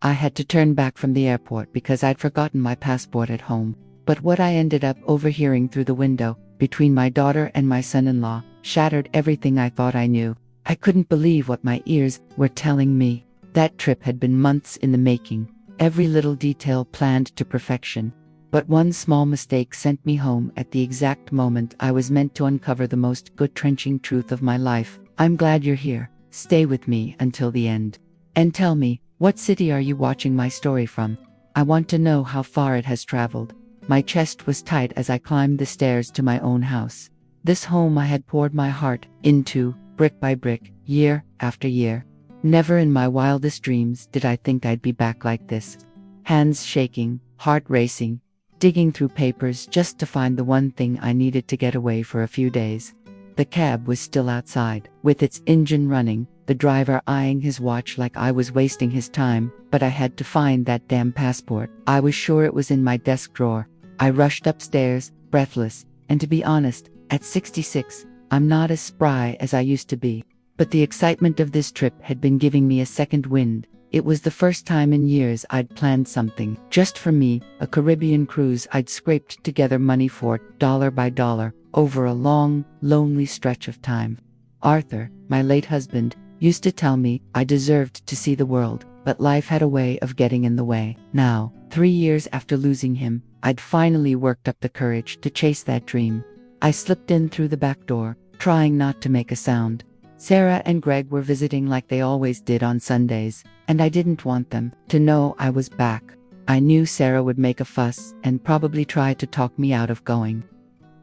I had to turn back from the airport because I'd forgotten my passport at home. But what I ended up overhearing through the window, between my daughter and my son-in-law, shattered everything I thought I knew. I couldn't believe what my ears were telling me. That trip had been months in the making, every little detail planned to perfection. But one small mistake sent me home at the exact moment I was meant to uncover the most gut-wrenching truth of my life. I'm glad you're here. Stay with me until the end. And tell me, what city are you watching my story from? I want to know how far it has traveled. My chest was tight as I climbed the stairs to my own house. This home I had poured my heart into, brick by brick, year after year. Never in my wildest dreams did I think I'd be back like this. Hands shaking, heart racing, digging through papers just to find the one thing I needed to get away for a few days. The cab was still outside, with its engine running, the driver eyeing his watch like I was wasting his time, but I had to find that damn passport. I was sure it was in my desk drawer. I rushed upstairs, breathless, and to be honest, at 66, I'm not as spry as I used to be. But the excitement of this trip had been giving me a second wind. It was the first time in years I'd planned something, just for me, a Caribbean cruise I'd scraped together money for, dollar by dollar, over a long, lonely stretch of time. Arthur, my late husband, used to tell me I deserved to see the world, but life had a way of getting in the way. Now, 3 years after losing him, I'd finally worked up the courage to chase that dream. I slipped in through the back door, trying not to make a sound. Sarah and Greg were visiting like they always did on Sundays, and I didn't want them to know I was back. I knew Sarah would make a fuss and probably try to talk me out of going.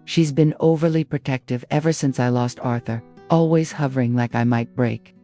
She's been overly protective ever since I lost Arthur, always hovering like I might break.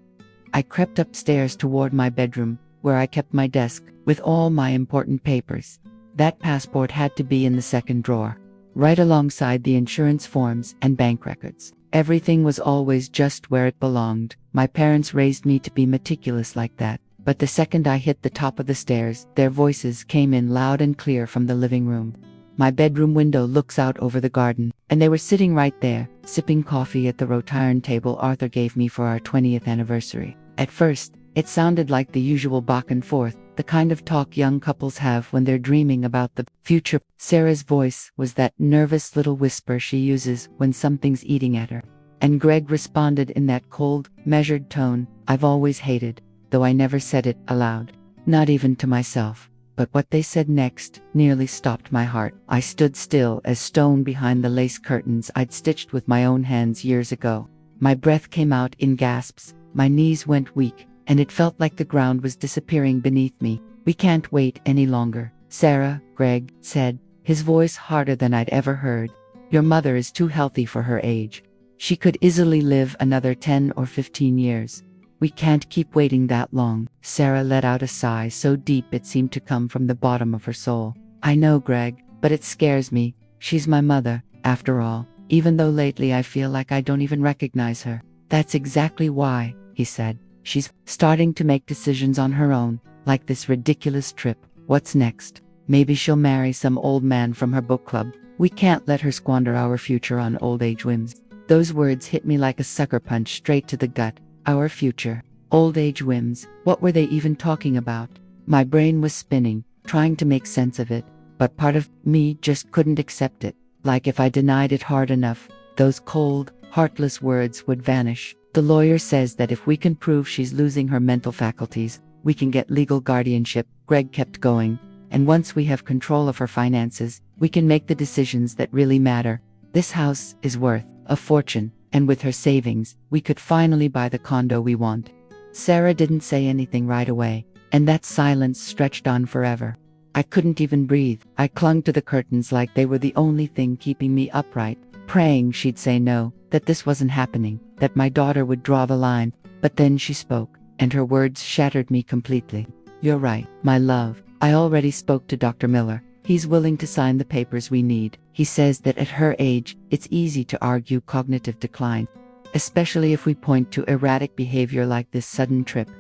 I crept upstairs toward my bedroom, where I kept my desk, with all my important papers. That passport had to be in the second drawer, right alongside the insurance forms and bank records. Everything was always just where it belonged. My parents raised me to be meticulous like that, but the second I hit the top of the stairs, their voices came in loud and clear from the living room. My bedroom window looks out over the garden, and they were sitting right there, sipping coffee at the rotund table Arthur gave me for our 20th anniversary. At first, it sounded like the usual back and forth, the kind of talk young couples have when they're dreaming about the future. Sarah's voice was that nervous little whisper she uses when something's eating at her. And Greg responded in that cold, measured tone I've always hated, though I never said it aloud. Not even to myself. But what they said next nearly stopped my heart. I stood still as stone behind the lace curtains I'd stitched with my own hands years ago. My breath came out in gasps, my knees went weak, and it felt like the ground was disappearing beneath me. We can't wait any longer, Sarah, Greg said, his voice harder than I'd ever heard. Your mother is too healthy for her age. She could easily live another 10 or 15 years. We can't keep waiting that long. Sarah let out a sigh so deep it seemed to come from the bottom of her soul. I know, Greg, but it scares me. She's my mother, after all, even though lately I feel like I don't even recognize her. That's exactly why, he said. She's starting to make decisions on her own, like this ridiculous trip. What's next? Maybe she'll marry some old man from her book club. We can't let her squander our future on old age whims. Those words hit me like a sucker punch straight to the gut. Our future. Old age whims. What were they even talking about? My brain was spinning, trying to make sense of it, but part of me just couldn't accept it. Like if I denied it hard enough, those cold, heartless words would vanish. The lawyer says that if we can prove she's losing her mental faculties, we can get legal guardianship, Greg kept going. And once we have control of her finances, we can make the decisions that really matter. This house is worth a fortune, and with her savings, we could finally buy the condo we want. Sarah didn't say anything right away, and that silence stretched on forever. I couldn't even breathe. I clung to the curtains like they were the only thing keeping me upright, praying she'd say no, that this wasn't happening, that my daughter would draw the line. But then she spoke, and her words shattered me completely. You're right, my love. I already spoke to Dr. Miller. He's willing to sign the papers we need. He says that at her age, it's easy to argue cognitive decline, especially if we point to erratic behavior like this sudden trip.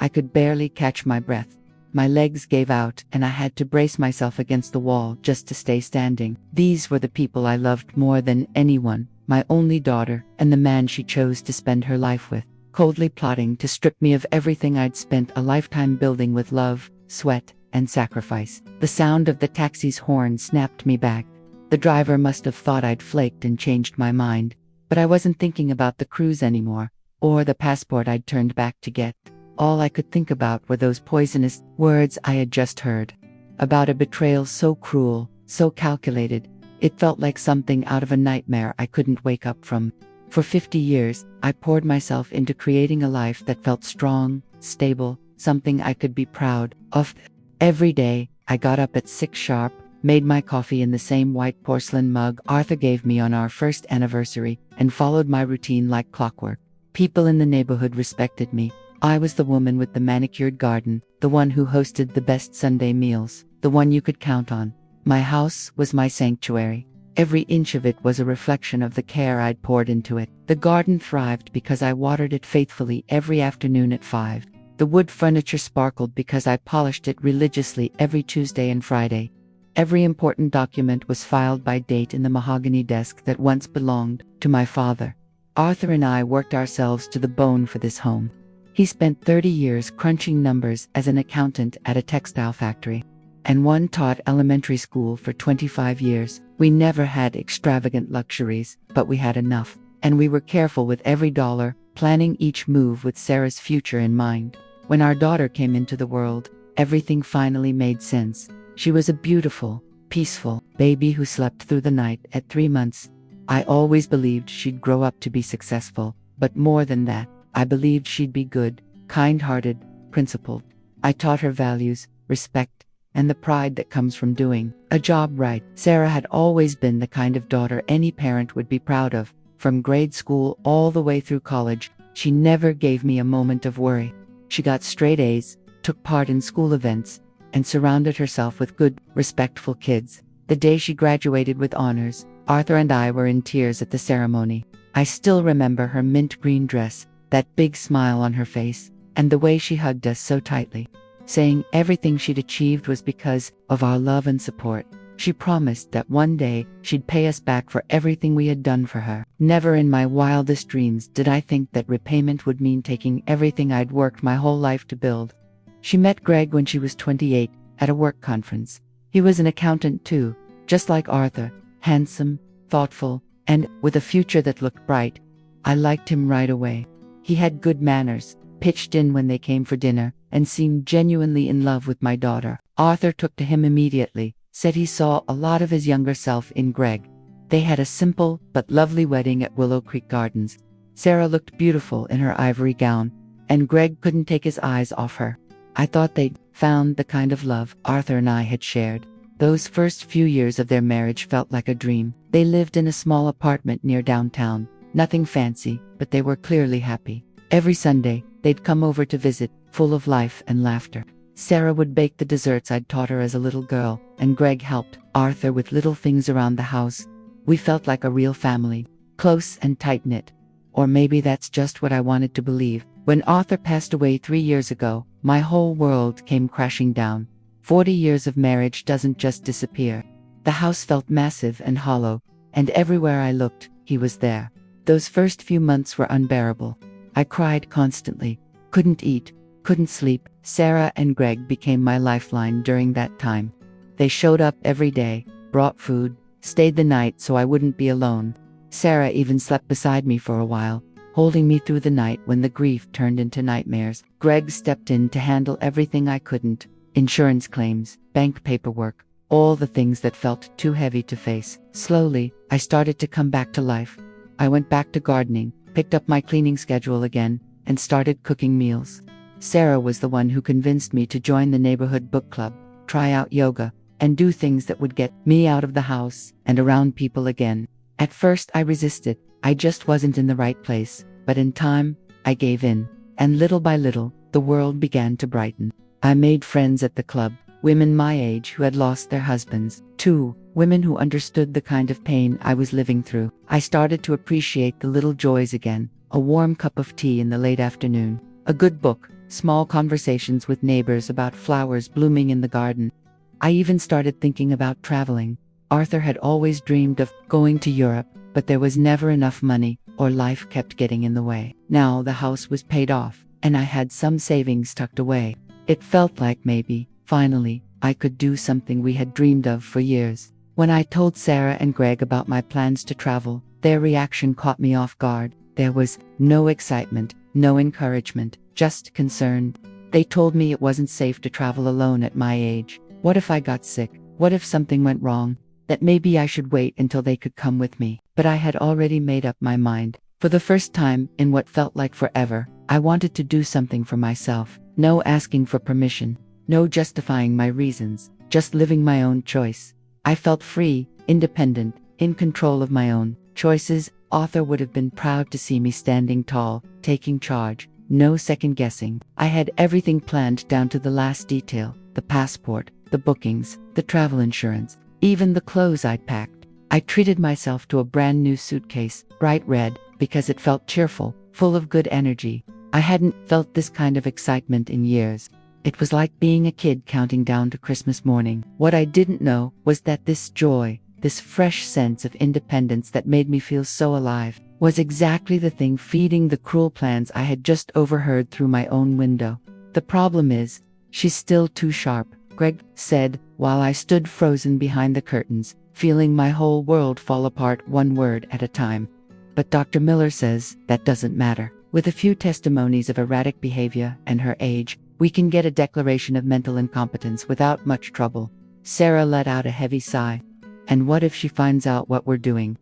I could barely catch my breath. My legs gave out, and I had to brace myself against the wall just to stay standing. These were the people I loved more than anyone, my only daughter, and the man she chose to spend her life with, coldly plotting to strip me of everything I'd spent a lifetime building with love, sweat, and sacrifice. The sound of the taxi's horn snapped me back. The driver must have thought I'd flaked and changed my mind. But I wasn't thinking about the cruise anymore, or the passport I'd turned back to get. All I could think about were those poisonous words I had just heard. About a betrayal so cruel, so calculated. It felt like something out of a nightmare I couldn't wake up from. For 50 years, I poured myself into creating a life that felt strong, stable, something I could be proud of. Every day, I got up at 6 sharp, made my coffee in the same white porcelain mug Arthur gave me on our first anniversary, and followed my routine like clockwork. People in the neighborhood respected me. I was the woman with the manicured garden, the one who hosted the best Sunday meals, the one you could count on. My house was my sanctuary. Every inch of it was a reflection of the care I'd poured into it. The garden thrived because I watered it faithfully every afternoon at 5. The wood furniture sparkled because I polished it religiously every Tuesday and Friday. Every important document was filed by date in the mahogany desk that once belonged to my father. Arthur and I worked ourselves to the bone for this home. He spent 30 years crunching numbers as an accountant at a textile factory. And one taught elementary school for 25 years. We never had extravagant luxuries, but we had enough. And we were careful with every dollar, planning each move with Sarah's future in mind. When our daughter came into the world, everything finally made sense. She was a beautiful, peaceful baby who slept through the night at 3 months. I always believed she'd grow up to be successful, but more than that, I believed she'd be good, kind-hearted, principled. I taught her values, respect, and the pride that comes from doing a job right. Sarah had always been the kind of daughter any parent would be proud of. From grade school all the way through college, she never gave me a moment of worry. She got straight A's, took part in school events, and surrounded herself with good, respectful kids. The day she graduated with honors, Arthur and I were in tears at the ceremony. I still remember her mint green dress, that big smile on her face, and the way she hugged us so tightly, saying everything she'd achieved was because of our love and support. She promised that one day she'd pay us back for everything we had done for her. Never in my wildest dreams did I think that repayment would mean taking everything I'd worked my whole life to build. She met Greg when she was 28 at a work conference. He was an accountant too, just like Arthur, handsome, thoughtful, and with a future that looked bright. I liked him right away. He had good manners, pitched in when they came for dinner, and seemed genuinely in love with my daughter. Arthur took to him immediately, said he saw a lot of his younger self in Greg. They had a simple but lovely wedding at Willow Creek Gardens. Sarah looked beautiful in her ivory gown, and Greg couldn't take his eyes off her. I thought they'd found the kind of love Arthur and I had shared. Those first few years of their marriage felt like a dream. They lived in a small apartment near downtown. Nothing fancy, but they were clearly happy. Every Sunday, they'd come over to visit, full of life and laughter. Sarah would bake the desserts I'd taught her as a little girl, and Greg helped Arthur with little things around the house. We felt like a real family, close and tight-knit. Or maybe that's just what I wanted to believe. When Arthur passed away 3 years ago, my whole world came crashing down. 40 years of marriage doesn't just disappear. The house felt massive and hollow, and everywhere I looked, he was there. Those first few months were unbearable. I cried constantly, couldn't eat, couldn't sleep. Sarah and Greg became my lifeline during that time. They showed up every day, brought food, stayed the night so I wouldn't be alone. Sarah even slept beside me for a while, holding me through the night when the grief turned into nightmares. Greg stepped in to handle everything I couldn't. Insurance claims, bank paperwork, all the things that felt too heavy to face. Slowly, I started to come back to life. I went back to gardening, picked up my cleaning schedule again, and started cooking meals. Sarah was the one who convinced me to join the neighborhood book club, try out yoga, and do things that would get me out of the house and around people again. At first I resisted. I just wasn't in the right place, but in time, I gave in. And little by little, the world began to brighten. I made friends at the club, women my age who had lost their husbands, too, women who understood the kind of pain I was living through. I started to appreciate the little joys again, a warm cup of tea in the late afternoon, a good book, small conversations with neighbors about flowers blooming in the garden. I even started thinking about traveling. Arthur had always dreamed of going to Europe, but there was never enough money, or life kept getting in the way. Now the house was paid off, and I had some savings tucked away. It felt like maybe Finally, I could do something we had dreamed of for years. When I told Sarah and Greg about my plans to travel, their reaction caught me off guard. There was no excitement, no encouragement, just concern. They told me it wasn't safe to travel alone at my age. What if I got sick? What if something went wrong? That maybe I should wait until they could come with me. But I had already made up my mind. For the first time in what felt like forever, I wanted to do something for myself. No asking for permission, no justifying my reasons, just living my own choice. I felt free, independent, in control of my own choices. Arthur would have been proud to see me standing tall, taking charge, no second guessing. I had everything planned down to the last detail: the passport, the bookings, the travel insurance, even the clothes I'd packed. I treated myself to a brand new suitcase, bright red, because it felt cheerful, full of good energy. I hadn't felt this kind of excitement in years. It was like being a kid counting down to Christmas morning. What I didn't know was that this joy, this fresh sense of independence that made me feel so alive, was exactly the thing feeding the cruel plans I had just overheard through my own window. The problem is, she's still too sharp, Greg said, while I stood frozen behind the curtains, feeling my whole world fall apart one word at a time. But Dr. Miller says that doesn't matter. With a few testimonies of erratic behavior and her age, we can get a declaration of mental incompetence without much trouble. Sarah let out a heavy sigh. And what if she finds out what we're doing?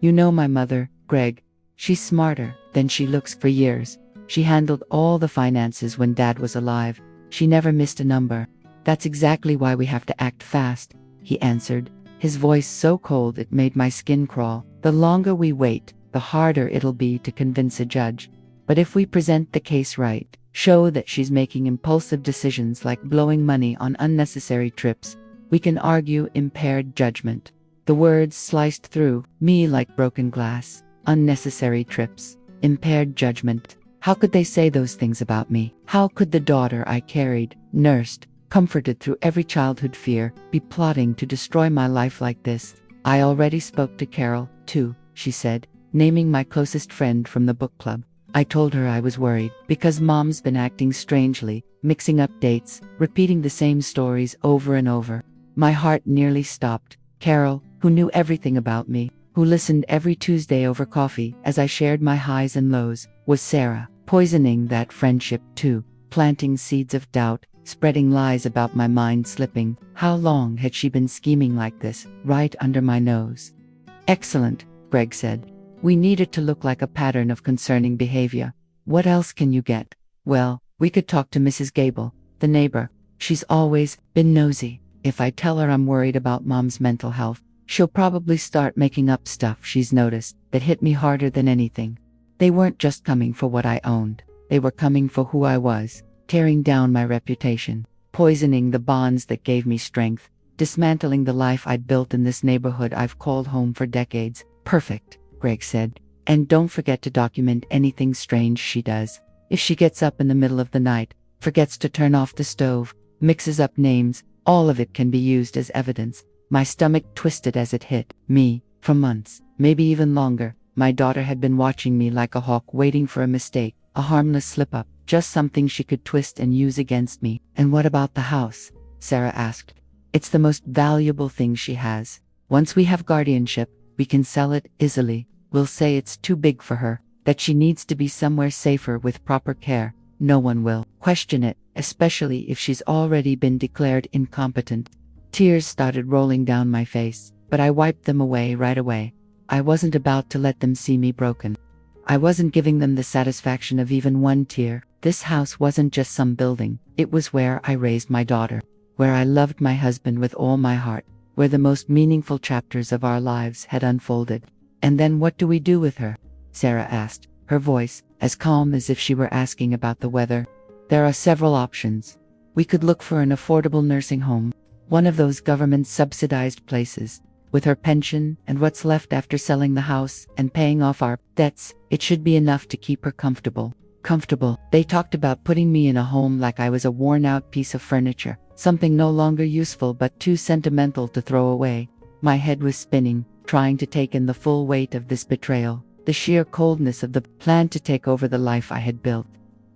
You know my mother, Greg. She's smarter than she looks. For years, she handled all the finances when Dad was alive. She never missed a number. That's exactly why we have to act fast, he answered, his voice so cold it made my skin crawl. The longer we wait, the harder it'll be to convince a judge. But if we present the case right, show that she's making impulsive decisions like blowing money on unnecessary trips, we can argue impaired judgment. The words sliced through me like broken glass. Unnecessary trips, impaired judgment. How could they say those things about me? How could the daughter I carried, nursed, comforted through every childhood fear, be plotting to destroy my life like this? I already spoke to Carol, too, she said, naming my closest friend from the book club. I told her I was worried because Mom's been acting strangely, mixing up dates, repeating the same stories over and over. My heart nearly stopped. Carol, who knew everything about me, who listened every Tuesday over coffee as I shared my highs and lows, was Sarah, poisoning that friendship too, planting seeds of doubt, spreading lies about my mind slipping. How long had she been scheming like this, right under my nose? Excellent, Greg said. We need it to look like a pattern of concerning behavior. What else can you get? Well, we could talk to Mrs. Gable, the neighbor. She's always been nosy. If I tell her I'm worried about Mom's mental health, she'll probably start making up stuff she's noticed that hit me harder than anything. They weren't just coming for what I owned. They were coming for who I was, tearing down my reputation, poisoning the bonds that gave me strength, dismantling the life I'd built in this neighborhood I've called home for decades. Perfect, Greg said. And don't forget to document anything strange she does. If she gets up in the middle of the night, forgets to turn off the stove, mixes up names, all of it can be used as evidence. My stomach twisted as it hit me. For months, maybe even longer, my daughter had been watching me like a hawk, waiting for a mistake, a harmless slip-up, just something she could twist and use against me. And what about the house? Sarah asked. It's the most valuable thing she has. Once we have guardianship, we can sell it easily. We'll say it's too big for her, that she needs to be somewhere safer with proper care. No one will question it, especially if she's already been declared incompetent. Tears started rolling down my face, but I wiped them away right away. I wasn't about to let them see me broken. I wasn't giving them the satisfaction of even one tear. This house wasn't just some building. It was where I raised my daughter, where I loved my husband with all my heart, where the most meaningful chapters of our lives had unfolded. And then what do we do with her? Sarah asked, her voice as calm as if she were asking about the weather. There are several options. We could look for an affordable nursing home, one of those government-subsidized places. With her pension and what's left after selling the house and paying off our debts, it should be enough to keep her comfortable. Comfortable. They talked about putting me in a home like I was a worn-out piece of furniture, something no longer useful but too sentimental to throw away. My head was spinning, trying to take in the full weight of this betrayal, the sheer coldness of the plan to take over the life I had built.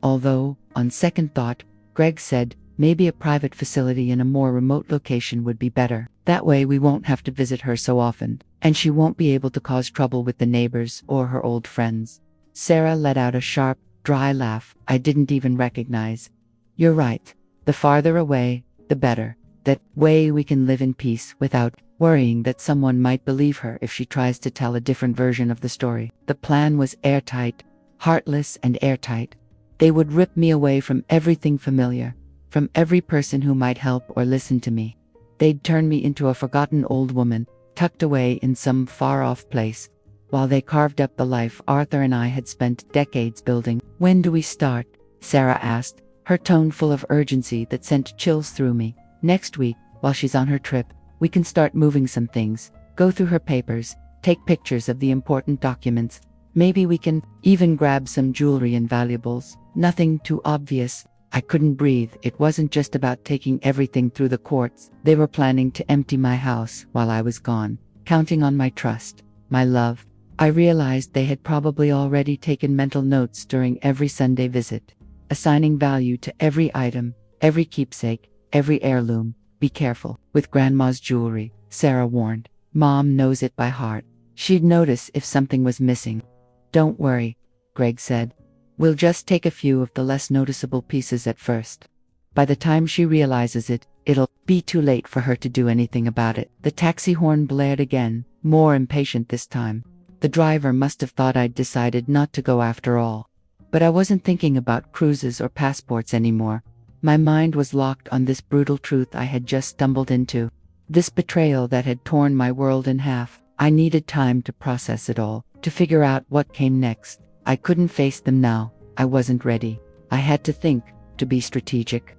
Although, on second thought, Greg said, Maybe a private facility in a more remote location would be better. That way we won't have to visit her so often, and she won't be able to cause trouble with the neighbors or her old friends. Sarah let out a sharp, dry laugh I didn't even recognize. You're right. The farther away, the better. That way we can live in peace without worrying that someone might believe her if she tries to tell a different version of the story. The plan was airtight, heartless and airtight. They would rip me away from everything familiar, from every person who might help or listen to me. They'd turn me into a forgotten old woman, tucked away in some far-off place, while they carved up the life Arthur and I had spent decades building. When do we start? Sarah asked, her tone full of urgency that sent chills through me. Next week, while she's on her trip, we can start moving some things, go through her papers, take pictures of the important documents. Maybe we can even grab some jewelry and valuables. Nothing too obvious. I couldn't breathe. It wasn't just about taking everything through the courts. They were planning to empty my house while I was gone, counting on my trust, my love. I realized they had probably already taken mental notes during every Sunday visit, assigning value to every item, every keepsake, every heirloom. Be careful with Grandma's jewelry, Sarah warned. Mom knows it by heart. She'd notice if something was missing. Don't worry, Greg said. We'll just take a few of the less noticeable pieces at first. By the time she realizes it, it'll be too late for her to do anything about it. The taxi horn blared again, more impatient this time. The driver must have thought I'd decided not to go after all. But I wasn't thinking about cruises or passports anymore. My mind was locked on this brutal truth I had just stumbled into. This betrayal that had torn my world in half. I needed time to process it all, to figure out what came next. I couldn't face them now. I wasn't ready. I had to think, to be strategic.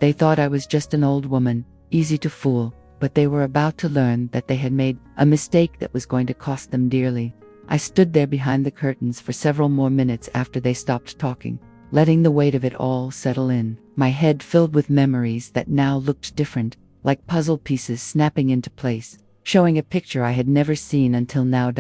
They thought I was just an old woman, easy to fool, but they were about to learn that they had made a mistake that was going to cost them dearly. I stood there behind the curtains for several more minutes after they stopped talking, letting the weight of it all settle in. My head filled with memories that now looked different, like puzzle pieces snapping into place, showing a picture I had never seen until now.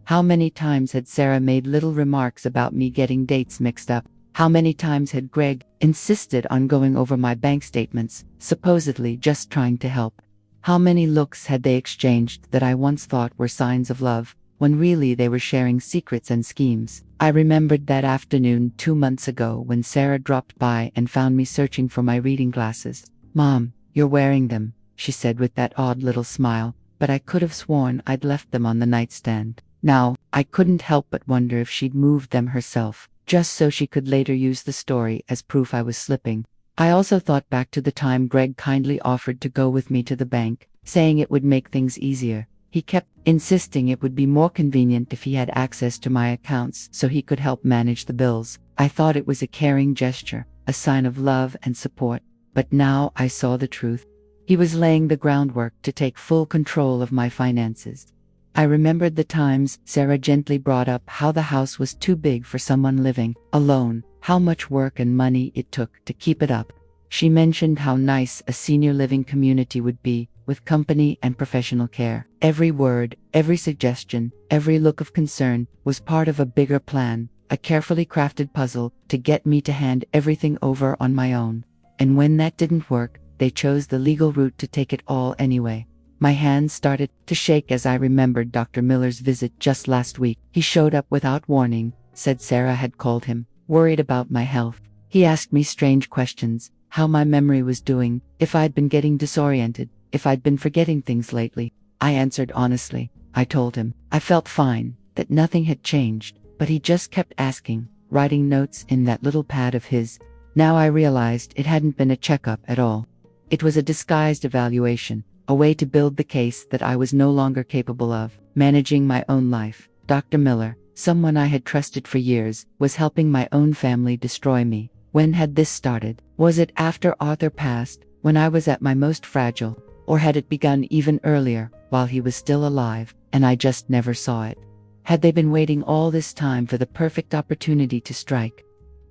How many times had Sarah made little remarks about me getting dates mixed up? How many times had Greg insisted on going over my bank statements, supposedly just trying to help? How many looks had they exchanged that I once thought were signs of love, when really they were sharing secrets and schemes? I remembered that afternoon 2 months ago when Sarah dropped by and found me searching for my reading glasses. Mom, you're wearing them, she said with that odd little smile, but I could have sworn I'd left them on the nightstand. Now, I couldn't help but wonder if she'd moved them herself, just so she could later use the story as proof I was slipping. I also thought back to the time Greg kindly offered to go with me to the bank, saying it would make things easier. He kept insisting it would be more convenient if he had access to my accounts so he could help manage the bills. I thought it was a caring gesture, a sign of love and support, but now I saw the truth. He was laying the groundwork to take full control of my finances. I remembered the times Sarah gently brought up how the house was too big for someone living alone, how much work and money it took to keep it up. She mentioned how nice a senior living community would be, with company and professional care. Every word, every suggestion, every look of concern was part of a bigger plan, a carefully crafted puzzle to get me to hand everything over on my own. And when that didn't work, they chose the legal route to take it all anyway. My hands started to shake as I remembered Dr. Miller's visit just last week. He showed up without warning, said Sarah had called him, worried about my health. He asked me strange questions, how my memory was doing, if I'd been getting disoriented, if I'd been forgetting things lately. I answered honestly. I told him I felt fine, that nothing had changed, but he just kept asking, writing notes in that little pad of his. Now I realized it hadn't been a checkup at all. It was a disguised evaluation, a way to build the case that I was no longer capable of managing my own life. Dr. Miller, someone I had trusted for years, was helping my own family destroy me. When had this started? Was it after Arthur passed, when I was at my most fragile? Or had it begun even earlier, while he was still alive, and I just never saw it? Had they been waiting all this time for the perfect opportunity to strike?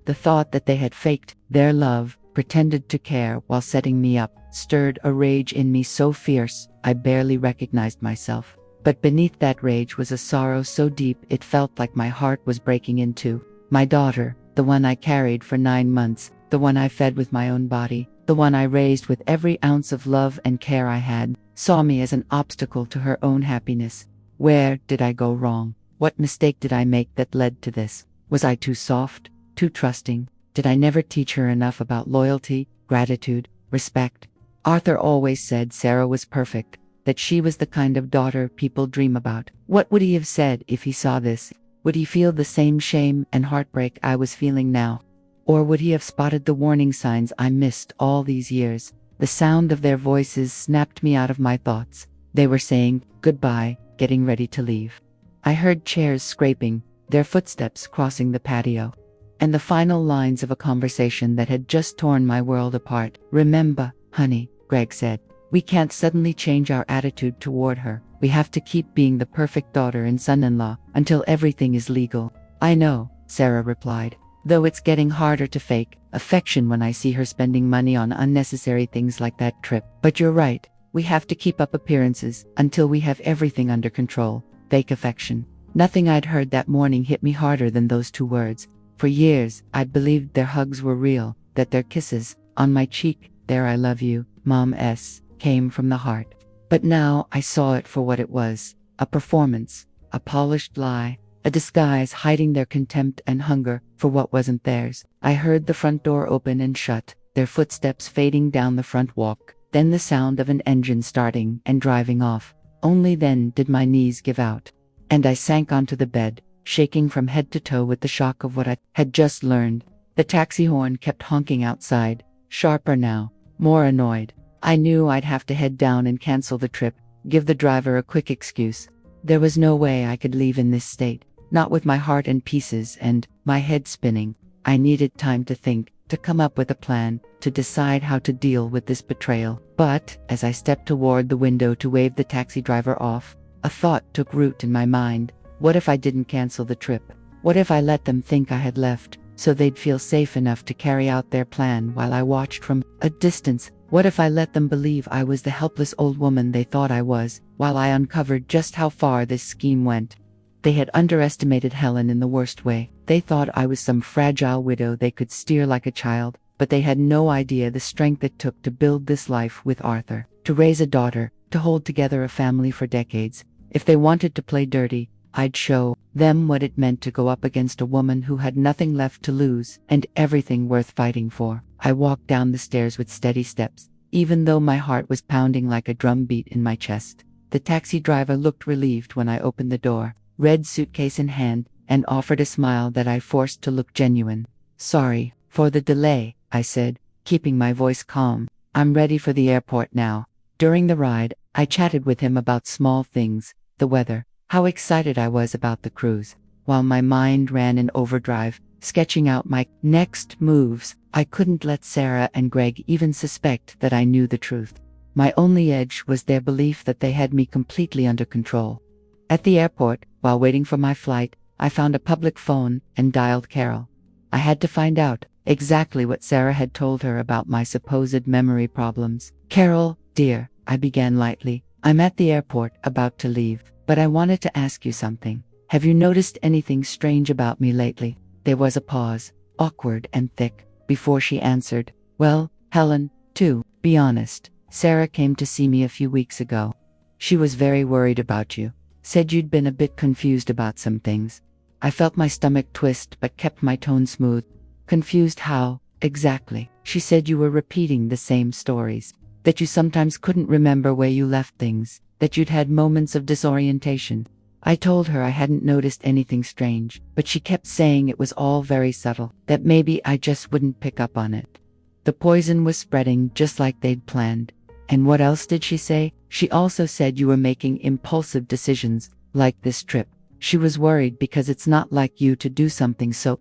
The thought that they had faked their love, pretended to care while setting me up, stirred a rage in me so fierce, I barely recognized myself. But beneath that rage was a sorrow so deep it felt like my heart was breaking in two. My daughter, the one I carried for 9 months, the one I fed with my own body, the the one I raised with every ounce of love and care I had, saw me as an obstacle to her own happiness. Where did I go wrong? What mistake did I make that led to this? Was I too soft, too trusting? Did I never teach her enough about loyalty, gratitude, respect? Arthur always said Sarah was perfect, that she was the kind of daughter people dream about. What would he have said if he saw this? Would he feel the same shame and heartbreak I was feeling now? Or would he have spotted the warning signs I missed all these years? The sound of their voices snapped me out of my thoughts. They were saying goodbye, getting ready to leave. I heard chairs scraping, their footsteps crossing the patio, and the final lines of a conversation that had just torn my world apart. "Remember, honey," Greg said, "we can't suddenly change our attitude toward her. We have to keep being the perfect daughter and son-in-law until everything is legal." "I know," Sarah replied, "though it's getting harder to fake affection when I see her spending money on unnecessary things like that trip. But you're right, we have to keep up appearances until we have everything under control. Fake affection." Nothing I'd heard that morning hit me harder than those two words. For years, I'd believed their hugs were real, that their kisses, on my cheek, "There I love you, Mom S," came from the heart. But now I saw it for what it was, a performance, a polished lie, a disguise hiding their contempt and hunger for what wasn't theirs. I heard the front door open and shut, their footsteps fading down the front walk, then the sound of an engine starting and driving off. Only then did my knees give out, and I sank onto the bed, shaking from head to toe with the shock of what I had just learned. The taxi horn kept honking outside, sharper now, more annoyed. I knew I'd have to head down and cancel the trip, give the driver a quick excuse. There was no way I could leave in this state, not with my heart in pieces and my head spinning. I needed time to think, to come up with a plan, to decide how to deal with this betrayal. But, as I stepped toward the window to wave the taxi driver off, a thought took root in my mind. What if I didn't cancel the trip? What if I let them think I had left, so they'd feel safe enough to carry out their plan while I watched from a distance? What if I let them believe I was the helpless old woman they thought I was, while I uncovered just how far this scheme went? They had underestimated Helen in the worst way. They thought I was some fragile widow they could steer like a child, but they had no idea the strength it took to build this life with Arthur, to raise a daughter, to hold together a family for decades. If they wanted to play dirty, I'd show them what it meant to go up against a woman who had nothing left to lose and everything worth fighting for. I walked down the stairs with steady steps, even though my heart was pounding like a drum beat in my chest. The taxi driver looked relieved when I opened the door, red suitcase in hand, and offered a smile that I forced to look genuine. "Sorry for the delay," I said, keeping my voice calm. "I'm ready for the airport now." During the ride, I chatted with him about small things, the weather, how excited I was about the cruise. While my mind ran in overdrive, sketching out my next moves, I couldn't let Sarah and Greg even suspect that I knew the truth. My only edge was their belief that they had me completely under control. At the airport, while waiting for my flight, I found a public phone and dialed Carol. I had to find out exactly what Sarah had told her about my supposed memory problems. "Carol, dear," I began lightly, "I'm at the airport, about to leave, but I wanted to ask you something. Have you noticed anything strange about me lately?" There was a pause, awkward and thick, before she answered. "Well, Helen, to be honest, Sarah came to see me a few weeks ago. She was very worried about you. Said you'd been a bit confused about some things." I felt my stomach twist but kept my tone smooth. "Confused how, exactly?" "She said you were repeating the same stories, that you sometimes couldn't remember where you left things, that you'd had moments of disorientation." I told her I hadn't noticed anything strange, but she kept saying it was all very subtle, that maybe I just wouldn't pick up on it. The poison was spreading just like they'd planned. "And what else did she say?" "She also said you were making impulsive decisions, like this trip. She was worried because it's not like you to do something so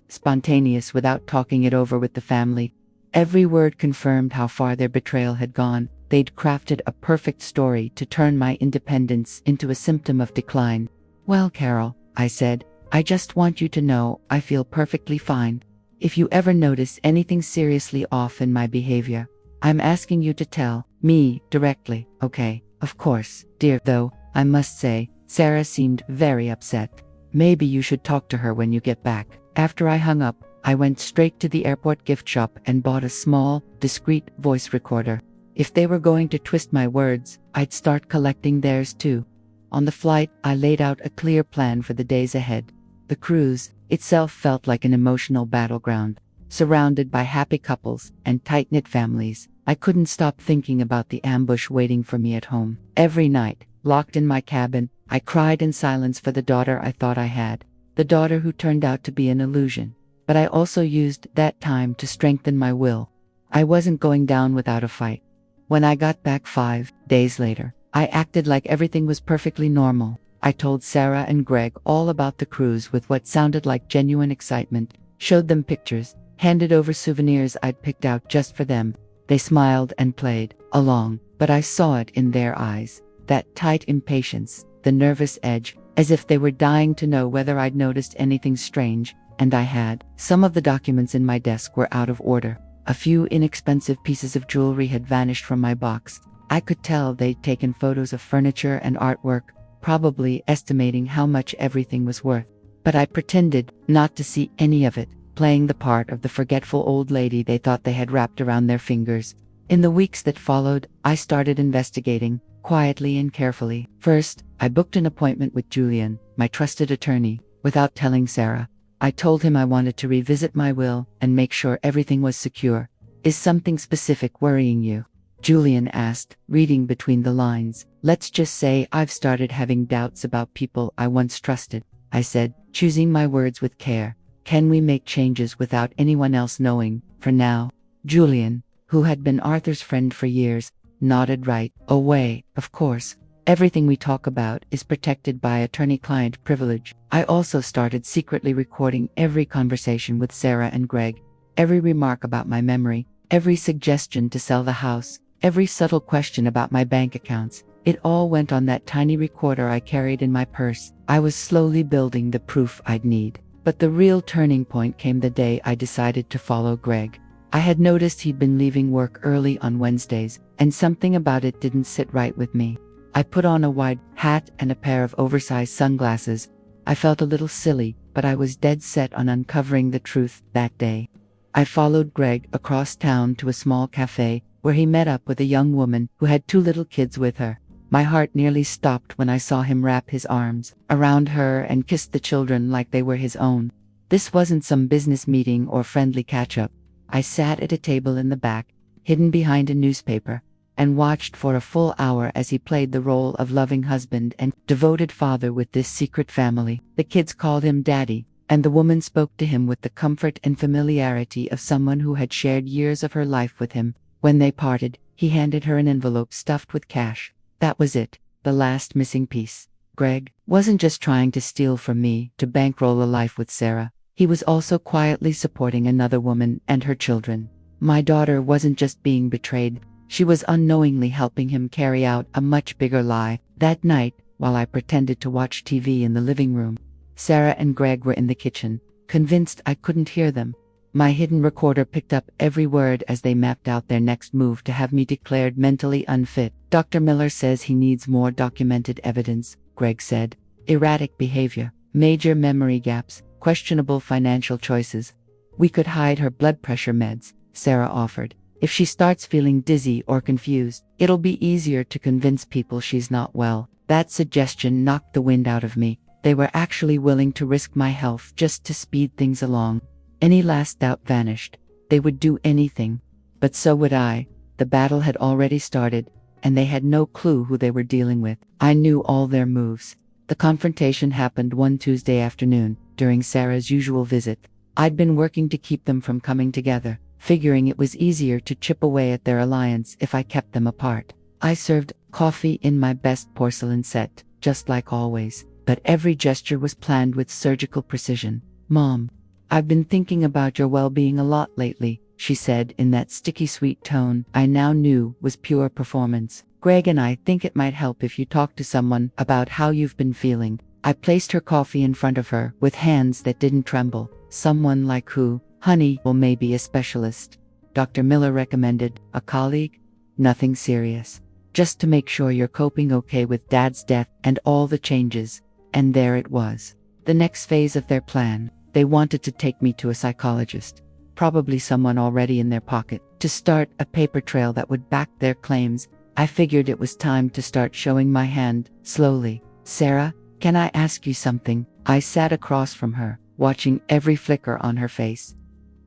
spontaneous without talking it over with the family." Every word confirmed how far their betrayal had gone. They'd crafted a perfect story to turn my independence into a symptom of decline. "Well, Carol," I said, "I just want you to know I feel perfectly fine. If you ever notice anything seriously off in my behavior, I'm asking you to tell me directly, okay?" "Of course, dear," though, I must say, Sarah seemed very upset. "Maybe you should talk to her when you get back." After I hung up, I went straight to the airport gift shop and bought a small, discreet voice recorder. If they were going to twist my words, I'd start collecting theirs too. On the flight, I laid out a clear plan for the days ahead. The cruise itself felt like an emotional battleground. Surrounded by happy couples and tight-knit families, I couldn't stop thinking about the ambush waiting for me at home. Every night, locked in my cabin, I cried in silence for the daughter I thought I had, the daughter who turned out to be an illusion. But I also used that time to strengthen my will. I wasn't going down without a fight. When I got back 5 days later, I acted like everything was perfectly normal. I told Sarah and Greg all about the cruise with what sounded like genuine excitement, showed them pictures, handed over souvenirs I'd picked out just for them. They smiled and played along, but I saw it in their eyes, that tight impatience, the nervous edge, as if they were dying to know whether I'd noticed anything strange, and I had. Some of the documents in my desk were out of order. A few inexpensive pieces of jewelry had vanished from my box. I could tell they'd taken photos of furniture and artwork, probably estimating how much everything was worth. But I pretended not to see any of it, playing the part of the forgetful old lady they thought they had wrapped around their fingers. In the weeks that followed, I started investigating, quietly and carefully. First, I booked an appointment with Julian, my trusted attorney, without telling Sarah. I told him I wanted to revisit my will and make sure everything was secure. "Is something specific worrying you?" Julian asked, reading between the lines. "Let's just say I've started having doubts about people I once trusted," I said, choosing my words with care. "Can we make changes without anyone else knowing, for now?" Julian, who had been Arthur's friend for years, nodded right away. "Of course. Everything we talk about is protected by attorney-client privilege." I also started secretly recording every conversation with Sarah and Greg, every remark about my memory, every suggestion to sell the house, every subtle question about my bank accounts. It all went on that tiny recorder I carried in my purse. I was slowly building the proof I'd need. But the real turning point came the day I decided to follow Greg. I had noticed he'd been leaving work early on Wednesdays, and something about it didn't sit right with me. I put on a wide hat and a pair of oversized sunglasses. I felt a little silly, but I was dead set on uncovering the truth that day. I followed Greg across town to a small cafe, where he met up with a young woman who had 2 little kids with her. My heart nearly stopped when I saw him wrap his arms around her and kiss the children like they were his own. This wasn't some business meeting or friendly catch-up. I sat at a table in the back, hidden behind a newspaper, and watched for a full hour as he played the role of loving husband and devoted father with this secret family. The kids called him Daddy, and the woman spoke to him with the comfort and familiarity of someone who had shared years of her life with him. When they parted, he handed her an envelope stuffed with cash. That was it, the last missing piece. Greg wasn't just trying to steal from me to bankroll a life with Sarah. He was also quietly supporting another woman and her children. My daughter wasn't just being betrayed. She was unknowingly helping him carry out a much bigger lie. That night, while I pretended to watch TV in the living room, Sarah and Greg were in the kitchen, convinced I couldn't hear them. My hidden recorder picked up every word as they mapped out their next move to have me declared mentally unfit. "Dr. Miller says he needs more documented evidence," Greg said. "Erratic behavior, major memory gaps, questionable financial choices." "We could hide her blood pressure meds," Sarah offered. "If she starts feeling dizzy or confused, it'll be easier to convince people she's not well." That suggestion knocked the wind out of me. They were actually willing to risk my health just to speed things along. Any last doubt vanished. They would do anything. But so would I. The battle had already started, and they had no clue who they were dealing with. I knew all their moves. The confrontation happened one Tuesday afternoon, during Sarah's usual visit. I'd been working to keep them from coming together, figuring it was easier to chip away at their alliance if I kept them apart. I served coffee in my best porcelain set, just like always, but every gesture was planned with surgical precision. "Mom, I've been thinking about your well-being a lot lately," she said in that sticky sweet tone I now knew was pure performance. "Greg and I think it might help if you talk to someone about how you've been feeling." I placed her coffee in front of her with hands that didn't tremble. "Someone like who?" "Honey, well, maybe a specialist. Dr. Miller recommended. A colleague? Nothing serious. Just to make sure you're coping okay with Dad's death and all the changes." And there it was. The next phase of their plan. They wanted to take me to a psychologist, probably someone already in their pocket, to start a paper trail that would back their claims. I figured it was time to start showing my hand, slowly. Sarah, can I ask you something? I sat across from her, watching every flicker on her face.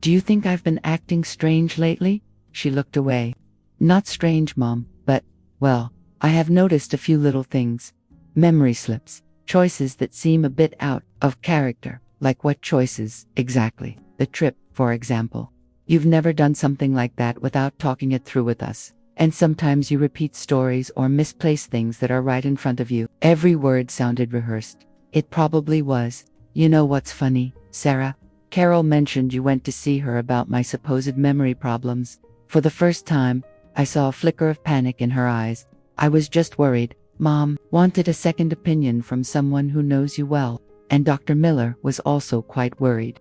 Do you think I've been acting strange lately? She looked away. Not strange, Mom, but, well, I have noticed a few little things. Memory slips, choices that seem a bit out of character. Like what choices, exactly? The trip, for example. You've never done something like that without talking it through with us. And sometimes you repeat stories or misplace things that are right in front of you. Every word sounded rehearsed. It probably was. You know what's funny, Sarah? Carol mentioned you went to see her about my supposed memory problems. For the first time, I saw a flicker of panic in her eyes. I was just worried. Mom wanted a second opinion from someone who knows you well. And Dr. Miller was also quite worried.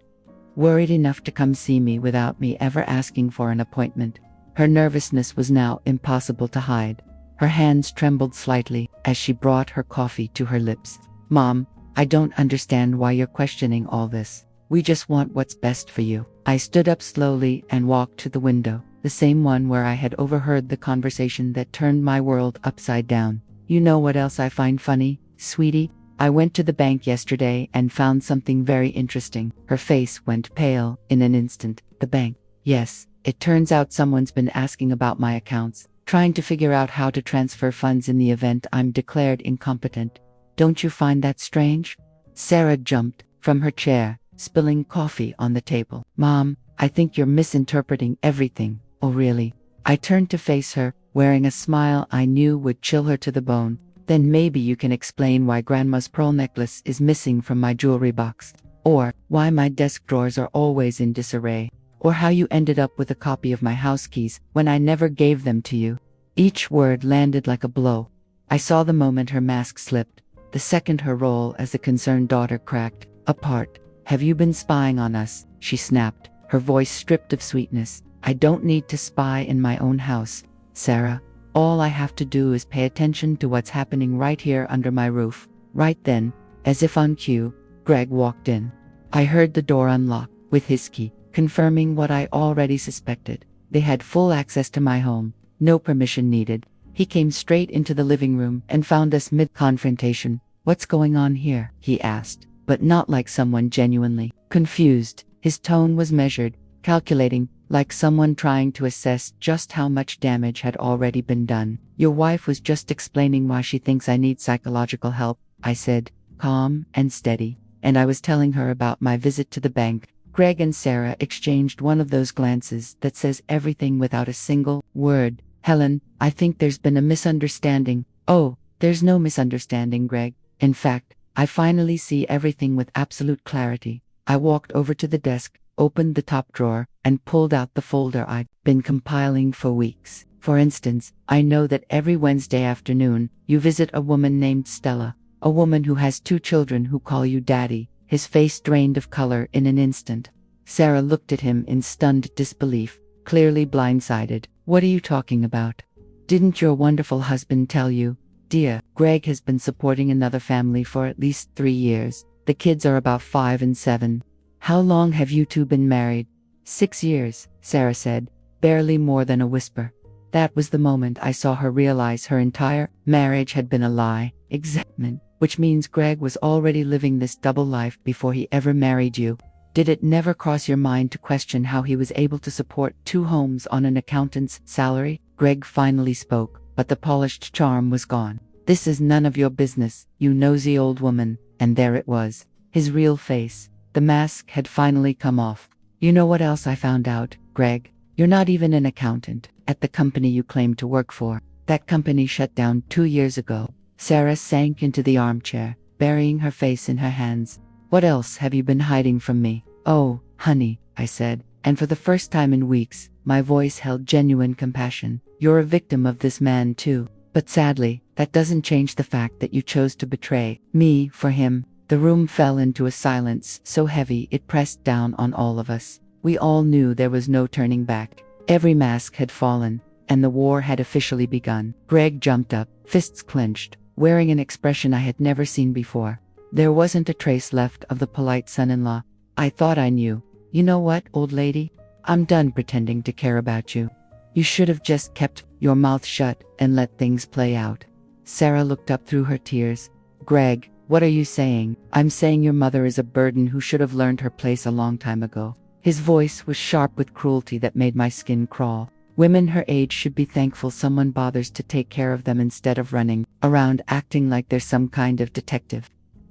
Worried enough to come see me without me ever asking for an appointment. Her nervousness was now impossible to hide. Her hands trembled slightly as she brought her coffee to her lips. Mom, I don't understand why you're questioning all this. We just want what's best for you. I stood up slowly and walked to the window, the same one where I had overheard the conversation that turned my world upside down. You know what else I find funny, sweetie? I went to the bank yesterday and found something very interesting. Her face went pale in an instant. The bank? Yes, it turns out someone's been asking about my accounts, trying to figure out how to transfer funds in the event I'm declared incompetent. Don't you find that strange? Sarah jumped from her chair, spilling coffee on the table. Mom, I think you're misinterpreting everything. Oh, really? I turned to face her, wearing a smile I knew would chill her to the bone. Then maybe you can explain why Grandma's pearl necklace is missing from my jewelry box. Or why my desk drawers are always in disarray. Or how you ended up with a copy of my house keys when I never gave them to you. Each word landed like a blow. I saw the moment her mask slipped, the second her role as the concerned daughter cracked apart. Have you been spying on us? She snapped, her voice stripped of sweetness. I don't need to spy in my own house, Sarah. All I have to do is pay attention to what's happening right here under my roof. Right then, as if on cue, Greg walked in. I heard the door unlock with his key, confirming what I already suspected. They had full access to my home, no permission needed. He came straight into the living room and found us mid-confrontation. What's going on here? He asked, but not like someone genuinely confused. His tone was measured, calculating, like someone trying to assess just how much damage had already been done. Your wife was just explaining why she thinks I need psychological help, I said, calm and steady. And I was telling her about my visit to the bank. Greg and Sarah exchanged one of those glances that says everything without a single word. Helen, I think there's been a misunderstanding. Oh, there's no misunderstanding, Greg. In fact, I finally see everything with absolute clarity. I walked over to the desk, opened the top drawer, and pulled out the folder I'd been compiling for weeks. For instance, I know that every Wednesday afternoon, you visit a woman named Stella, a woman who has 2 children who call you Daddy. His face drained of color in an instant. Sarah looked at him in stunned disbelief, clearly blindsided. What are you talking about? Didn't your wonderful husband tell you? Dear, Greg has been supporting another family for at least 3 years. The kids are about 5 and 7. How long have you two been married? 6 years, Sarah said, barely more than a whisper. That was the moment I saw her realize her entire marriage had been a lie. Excitement, which means Greg was already living this double life before he ever married you. Did it never cross your mind to question how he was able to support 2 homes on an accountant's salary? Greg finally spoke, but the polished charm was gone. This is none of your business, you nosy old woman. And there it was, his real face. The mask had finally come off. You know what else I found out, Greg? You're not even an accountant at the company you claim to work for. That company shut down 2 years ago. Sarah sank into the armchair, burying her face in her hands. What else have you been hiding from me? Oh, honey, I said, and for the first time in weeks, my voice held genuine compassion. You're a victim of this man too. But sadly, that doesn't change the fact that you chose to betray me for him. The room fell into a silence so heavy it pressed down on all of us. We all knew there was no turning back. Every mask had fallen, and the war had officially begun. Greg jumped up, fists clenched, wearing an expression I had never seen before. There wasn't a trace left of the polite son-in-law I thought I knew. You know what, old lady? I'm done pretending to care about you. You should have just kept your mouth shut and let things play out. Sarah looked up through her tears. Greg, what are you saying? I'm saying your mother is a burden who should have learned her place a long time ago. His voice was sharp with cruelty that made my skin crawl. Women her age should be thankful someone bothers to take care of them instead of running around acting like they're some kind of detective.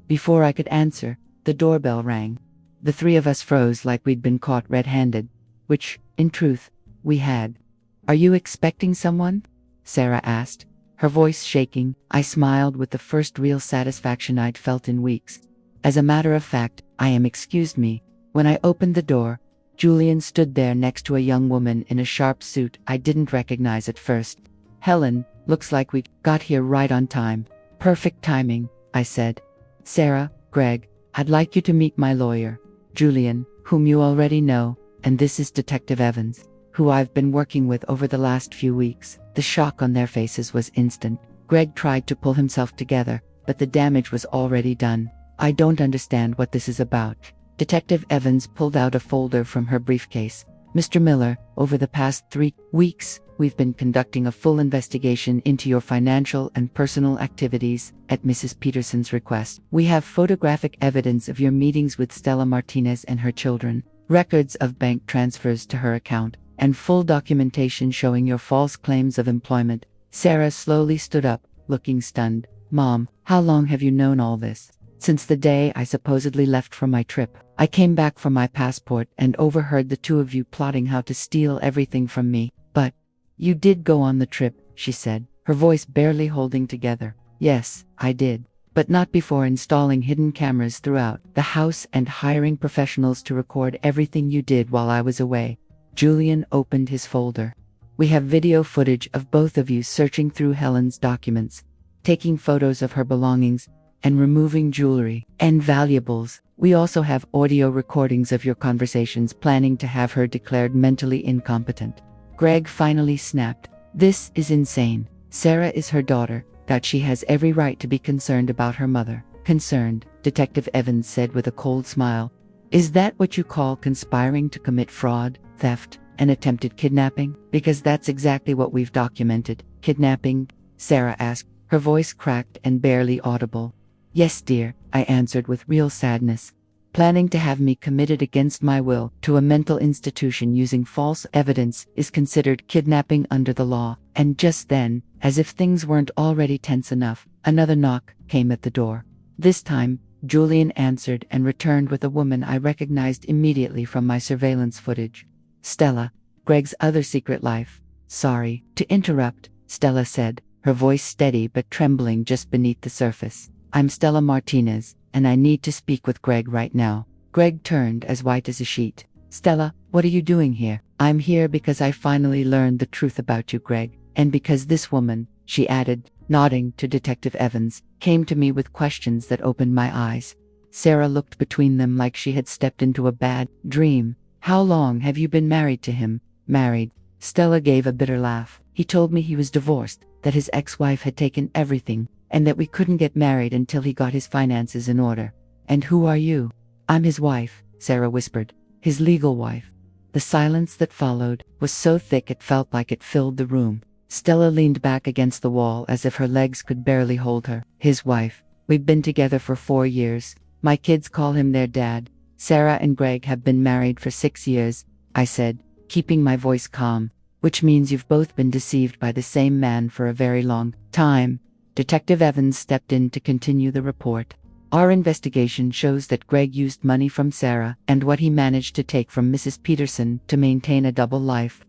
Before I could answer, the doorbell rang. The three of us froze like we'd been caught red-handed, which, in truth, we had. Are you expecting someone? Sarah asked, her voice shaking. I smiled with the first real satisfaction I'd felt in weeks. As a matter of fact, I am. Excuse me. When I opened the door, Julian stood there next to a young woman in a sharp suit I didn't recognize at first. Helen, looks like we got here right on time. Perfect timing, I said. Sarah, Greg, I'd like you to meet my lawyer, Julian, whom you already know, and this is Detective Evans, who I've been working with over the last few weeks. The shock on their faces was instant. Greg tried to pull himself together, but the damage was already done. I don't understand what this is about. Detective Evans pulled out a folder from her briefcase. Mr. Miller, over the past 3 weeks, we've been conducting a full investigation into your financial and personal activities at Mrs. Peterson's request. We have photographic evidence of your meetings with Stella Martinez and her children, records of bank transfers to her account, and full documentation showing your false claims of employment. Sarah slowly stood up, looking stunned. Mom, how long have you known all this? Since the day I supposedly left for my trip. I came back for my passport and overheard the two of you plotting how to steal everything from me. But you did go on the trip, she said, her voice barely holding together. Yes, I did. But not before installing hidden cameras throughout the house and hiring professionals to record everything you did while I was away. Julian opened his folder. We have video footage of both of you searching through Helen's documents, taking photos of her belongings, and removing jewelry and valuables. We also have audio recordings of your conversations planning to have her declared mentally incompetent. Greg finally snapped. This is insane. Sarah is her daughter, that she has every right to be concerned about her mother. Concerned, Detective Evans said with a cold smile. Is that what you call conspiring to commit fraud, theft, and attempted kidnapping? Because that's exactly what we've documented. Kidnapping? Sarah asked, her voice cracked and barely audible. Yes, dear, I answered with real sadness. Planning to have me committed against my will to a mental institution using false evidence is considered kidnapping under the law. And just then, as if things weren't already tense enough, another knock came at the door. This time, Julian answered and returned with a woman I recognized immediately from my surveillance footage. Stella, Greg's other secret life. Sorry to interrupt, Stella said, her voice steady but trembling just beneath the surface. I'm Stella Martinez, and I need to speak with Greg right now. Greg turned as white as a sheet. Stella, what are you doing here? I'm here because I finally learned the truth about you, Greg, and because this woman, she added, nodding to Detective Evans, came to me with questions that opened my eyes. Sarah looked between them like she had stepped into a bad dream. How long have you been married to him? Married. Stella gave a bitter laugh. He told me he was divorced, that his ex-wife had taken everything, and that we couldn't get married until he got his finances in order. And who are you? I'm his wife, Sarah whispered. His legal wife. The silence that followed was so thick it felt like it filled the room. Stella leaned back against the wall as if her legs could barely hold her. His wife. We've been together for 4 years. My kids call him their dad. Sarah and Greg have been married for 6 years, I said, keeping my voice calm. Which means you've both been deceived by the same man for a very long time. Detective Evans stepped in to continue the report. Our investigation shows that Greg used money from Sarah and what he managed to take from Mrs. Peterson to maintain a double life.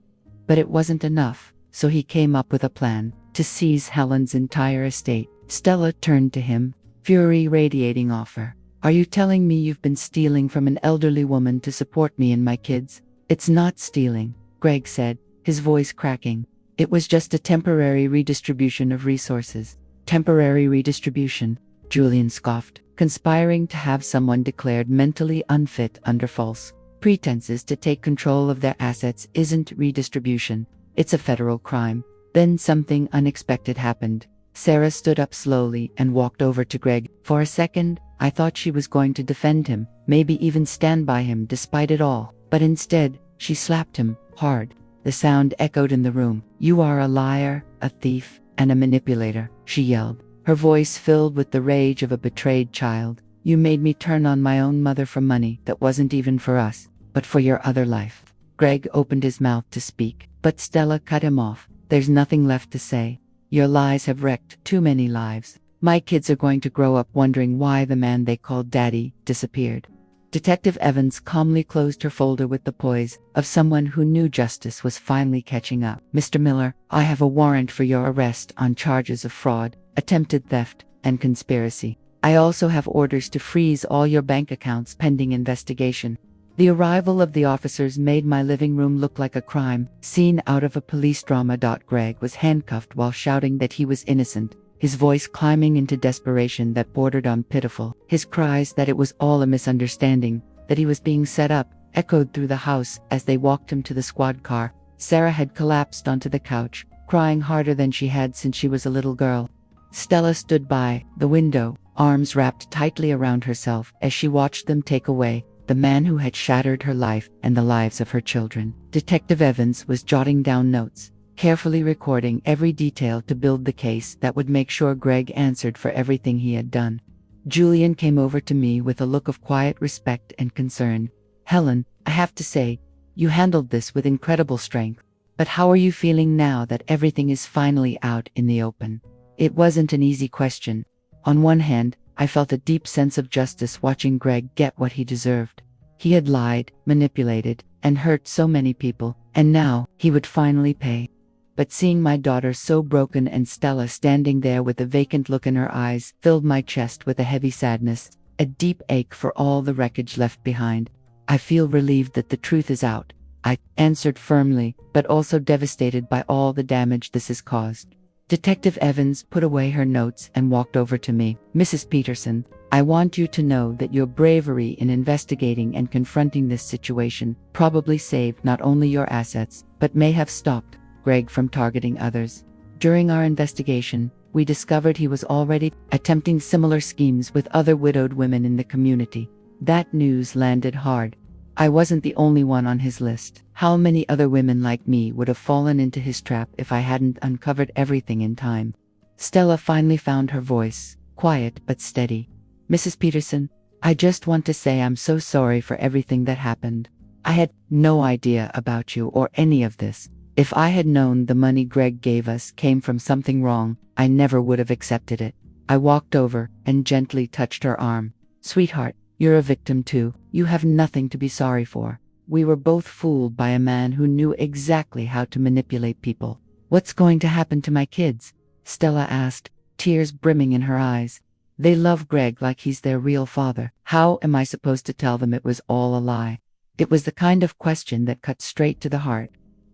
But it wasn't enough, so he came up with a plan to seize Helen's entire estate. Stella turned to him, fury radiating off her. Are you telling me you've been stealing from an elderly woman to support me and my kids? It's not stealing, Greg said, his voice cracking. It was just a temporary redistribution of resources. Temporary redistribution, Julian scoffed, conspiring to have someone declared mentally unfit under false pretenses to take control of their assets isn't redistribution, it's a federal crime. Then something unexpected happened. Sarah stood up slowly and walked over to Greg. For a second, I thought she was going to defend him, maybe even stand by him despite it all. But instead, she slapped him, hard. The sound echoed in the room. "You are a liar, a thief, and a manipulator," she yelled, her voice filled with the rage of a betrayed child. "You made me turn on my own mother for money that wasn't even for us, but for your other life." Greg opened his mouth to speak, but Stella cut him off. "There's nothing left to say. Your lies have wrecked too many lives. My kids are going to grow up wondering why the man they called Daddy disappeared." Detective Evans calmly closed her folder with the poise of someone who knew justice was finally catching up. "Mr. Miller, I have a warrant for your arrest on charges of fraud, attempted theft, and conspiracy. I also have orders to freeze all your bank accounts pending investigation." The arrival of the officers made my living room look like a crime scene out of a police drama. Greg was handcuffed while shouting that he was innocent, his voice climbing into desperation that bordered on pitiful. His cries that it was all a misunderstanding, that he was being set up, echoed through the house as they walked him to the squad car. Sarah had collapsed onto the couch, crying harder than she had since she was a little girl. Stella stood by the window, arms wrapped tightly around herself as she watched them take away the man who had shattered her life and the lives of her children. Detective Evans was jotting down notes, carefully recording every detail to build the case that would make sure Greg answered for everything he had done. Julian came over to me with a look of quiet respect and concern. "Helen, I have to say, you handled this with incredible strength. But how are you feeling now that everything is finally out in the open?" It wasn't an easy question. On one hand, I felt a deep sense of justice watching Greg get what he deserved. He had lied, manipulated, and hurt so many people, and now he would finally pay. But seeing my daughter so broken and Stella standing there with a vacant look in her eyes filled my chest with a heavy sadness, a deep ache for all the wreckage left behind. "I feel relieved that the truth is out," I answered firmly, but also devastated by all the damage this has caused. Detective Evans put away her notes and walked over to me. "Mrs. Peterson, I want you to know that your bravery in investigating and confronting this situation probably saved not only your assets, but may have stopped Greg from targeting others. During our investigation, we discovered he was already attempting similar schemes with other widowed women in the community. That news landed hard. I wasn't the only one on his list. How many other women like me would have fallen into his trap if I hadn't uncovered everything in time?" Stella finally found her voice, quiet but steady. "Mrs. Peterson, I just want to say I'm so sorry for everything that happened. I had no idea about you or any of this. If I had known the money Greg gave us came from something wrong, I never would have accepted it." I walked over and gently touched her arm. "Sweetheart, you're a victim too. You have nothing to be sorry for. We were both fooled by a man who knew exactly how to manipulate people." "What's going to happen to my kids?" Stella asked, tears brimming in her eyes. "They love Greg like he's their real father. How am I supposed to tell them it was all a lie?" It was the kind of question that cut straight to the heart.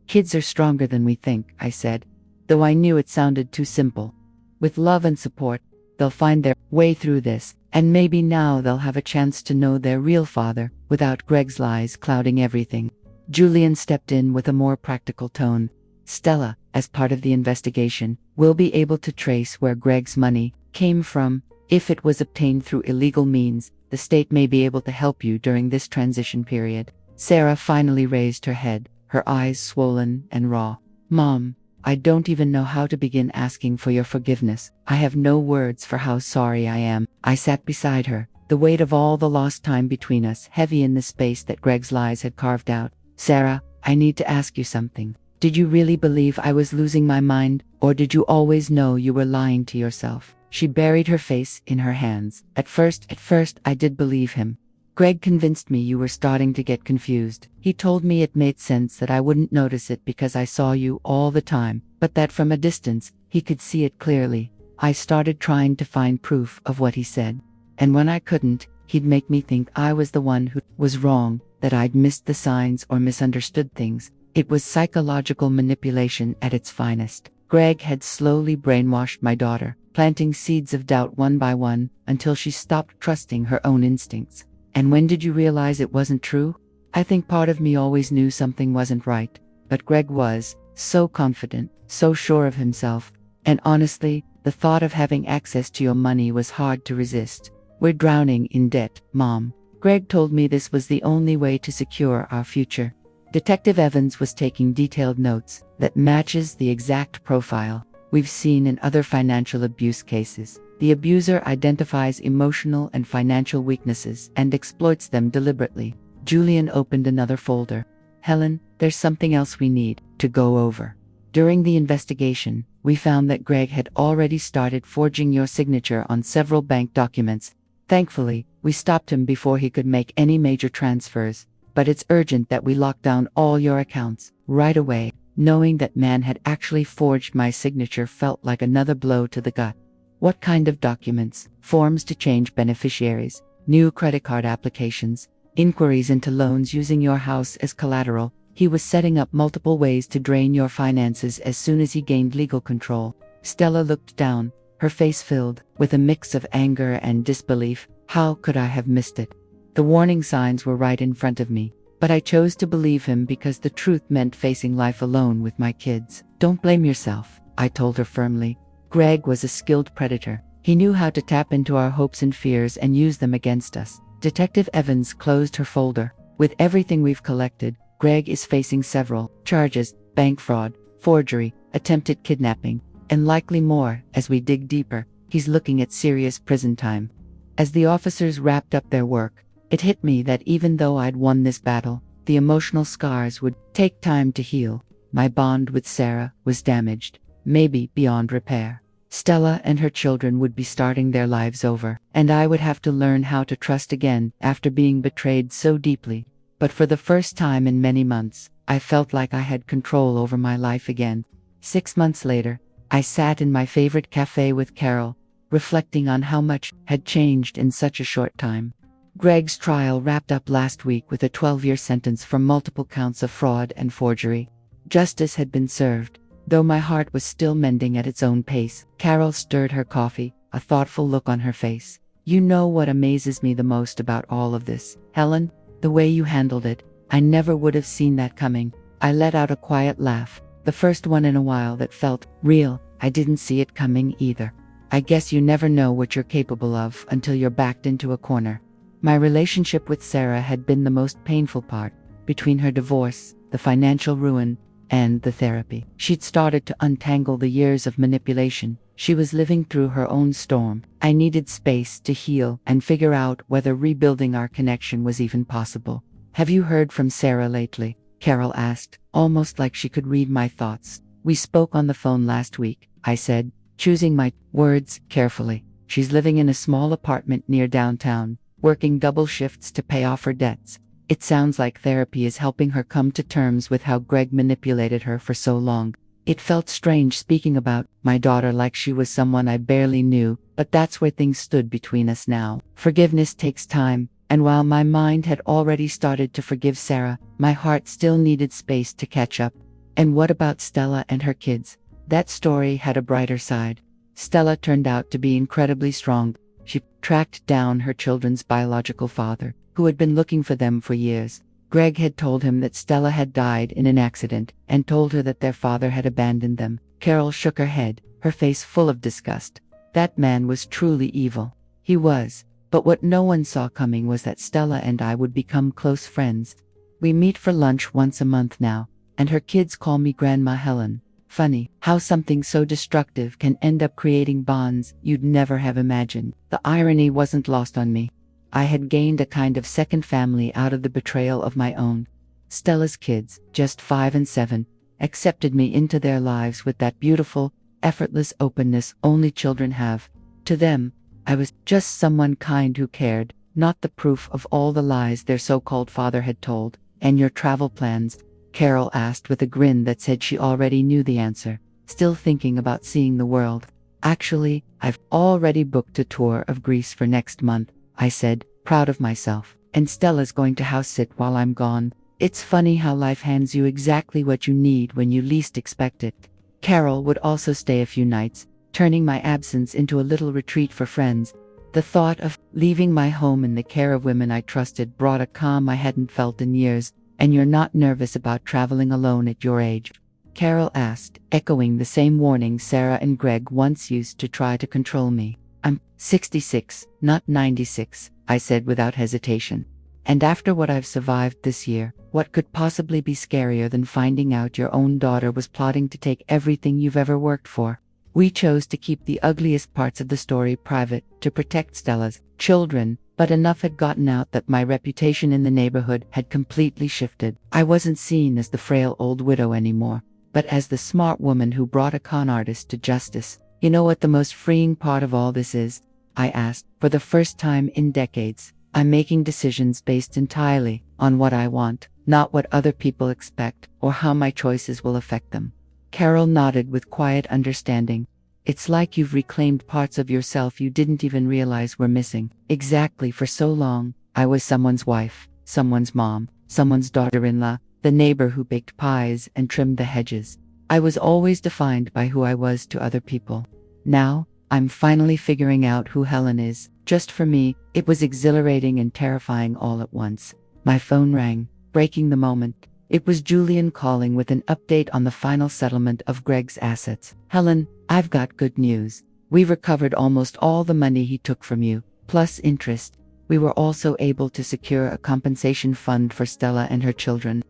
"Kids are stronger than we think," I said, though I knew it sounded too simple. "With love and support, they'll find their way through this, and maybe now they'll have a chance to know their real father without Greg's lies clouding everything." Julian stepped in with a more practical tone. "Stella, as part of the investigation, will be able to trace where Greg's money came from. If it was obtained through illegal means, the state may be able to help you during this transition period." Sarah finally raised her head, her eyes swollen and raw. "Mom, I don't even know how to begin asking for your forgiveness. I have no words for how sorry I am." I sat beside her, the weight of all the lost time between us heavy in the space that Greg's lies had carved out. "Sarah, I need to ask you something. Did you really believe I was losing my mind, or did you always know you were lying to yourself?" She buried her face in her hands. At first, I did believe him. Greg convinced me you were starting to get confused. He told me it made sense that I wouldn't notice it because I saw you all the time, but that from a distance, he could see it clearly. I started trying to find proof of what he said. And when I couldn't, he'd make me think I was the one who was wrong, that I'd missed the signs or misunderstood things. It was psychological manipulation at its finest. Greg had slowly brainwashed my daughter, planting seeds of doubt one by one until she stopped trusting her own instincts. "And when did you realize it wasn't true?" I think part of me always knew something wasn't right, but Greg was so confident, so sure of himself, and honestly, the thought of having access to your money was hard to resist. We're drowning in debt, Mom. Greg told me this was the only way to secure our future. Detective Evans was taking detailed notes that matches the exact profile we've seen in other financial abuse cases. The abuser identifies emotional and financial weaknesses and exploits them deliberately. Julian opened another folder. Helen, there's something else we need to go over. During the investigation, we found that Greg had already started forging your signature on several bank documents. Thankfully, we stopped him before he could make any major transfers, but it's urgent that we lock down all your accounts right away. Knowing that man had actually forged my signature felt like another blow to the gut. What kind of documents? Forms to change beneficiaries, new credit card applications, inquiries into loans using your house as collateral. He was setting up multiple ways to drain your finances as soon as he gained legal control. Stella looked down, her face filled with a mix of anger and disbelief. How could I have missed it? The warning signs were right in front of me, but I chose to believe him because the truth meant facing life alone with my kids. Don't blame yourself, I told her firmly. Greg was a skilled predator. He knew how to tap into our hopes and fears and use them against us. Detective Evans closed her folder. With everything we've collected, Greg is facing several charges: bank fraud, forgery, attempted kidnapping, and likely more. As we dig deeper, he's looking at serious prison time. As the officers wrapped up their work, it hit me that even though I'd won this battle, the emotional scars would take time to heal. My bond with Sarah was damaged, maybe beyond repair. Stella and her children would be starting their lives over, and I would have to learn how to trust again after being betrayed so deeply. But for the first time in many months, I felt like I had control over my life again. 6 months later, I sat in my favorite cafe with Carol, reflecting on how much had changed in such a short time. Greg's trial wrapped up last week with a 12-year sentence for multiple counts of fraud and forgery. Justice had been served, though my heart was still mending at its own pace. Carol stirred her coffee, a thoughtful look on her face. You know what amazes me the most about all of this, Helen? The way you handled it. I never would have seen that coming. I let out a quiet laugh, the first one in a while that felt real. I didn't see it coming either. I guess you never know what you're capable of until you're backed into a corner. My relationship with Sarah had been the most painful part, between her divorce, the financial ruin, and the therapy. She'd started to untangle the years of manipulation. She was living through her own storm. I needed space to heal and figure out whether rebuilding our connection was even possible. Have you heard from Sarah lately? Carol asked, almost like she could read my thoughts. We spoke on the phone last week, I said, choosing my words carefully. She's living in a small apartment near downtown, working double shifts to pay off her debts. It sounds like therapy is helping her come to terms with how Greg manipulated her for so long. It felt strange speaking about my daughter like she was someone I barely knew, but that's where things stood between us now. Forgiveness takes time, and while my mind had already started to forgive Sarah, my heart still needed space to catch up. And what about Stella and her kids? That story had a brighter side. Stella turned out to be incredibly strong. She tracked down her children's biological father, who had been looking for them for years. Greg had told him that Stella had died in an accident, and told her that their father had abandoned them. Carol shook her head, her face full of disgust. That man was truly evil. He was, but what no one saw coming was that Stella and I would become close friends. We meet for lunch once a month now, and her kids call me Grandma Helen. Funny how something so destructive can end up creating bonds you'd never have imagined. The irony wasn't lost on me. I had gained a kind of second family out of the betrayal of my own. Stella's kids, just 5 and 7, accepted me into their lives with that beautiful, effortless openness only children have. To them, I was just someone kind who cared, not the proof of all the lies their so-called father had told. And your travel plans? Carol asked with a grin that said she already knew the answer. Still thinking about seeing the world? Actually, I've already booked a tour of Greece for next month, I said, proud of myself. And Stella's going to house sit while I'm gone. It's funny how life hands you exactly what you need when you least expect it. Carol would also stay a few nights, turning my absence into a little retreat for friends. The thought of leaving my home in the care of women I trusted brought a calm I hadn't felt in years. And you're not nervous about traveling alone at your age? Carol asked, echoing the same warning Sarah and Greg once used to try to control me. I'm 66, not 96, I said without hesitation. And after what I've survived this year, what could possibly be scarier than finding out your own daughter was plotting to take everything you've ever worked for? We chose to keep the ugliest parts of the story private to protect Stella's children, but enough had gotten out that my reputation in the neighborhood had completely shifted. I wasn't seen as the frail old widow anymore, but as the smart woman who brought a con artist to justice. You know what the most freeing part of all this is? I asked. For the first time in decades, I'm making decisions based entirely on what I want, not what other people expect or how my choices will affect them. Carol nodded with quiet understanding. It's like you've reclaimed parts of yourself you didn't even realize were missing. Exactly. For so long, I was someone's wife, someone's mom, someone's daughter-in-law, the neighbor who baked pies and trimmed the hedges. I was always defined by who I was to other people. Now, I'm finally figuring out who Helen is. Just for me, it was exhilarating and terrifying all at once. My phone rang, breaking the moment. It was Julian calling with an update on the final settlement of Greg's assets. Helen, I've got good news. We recovered almost all the money he took from you, plus interest. We were also able to secure a compensation fund for Stella and her children.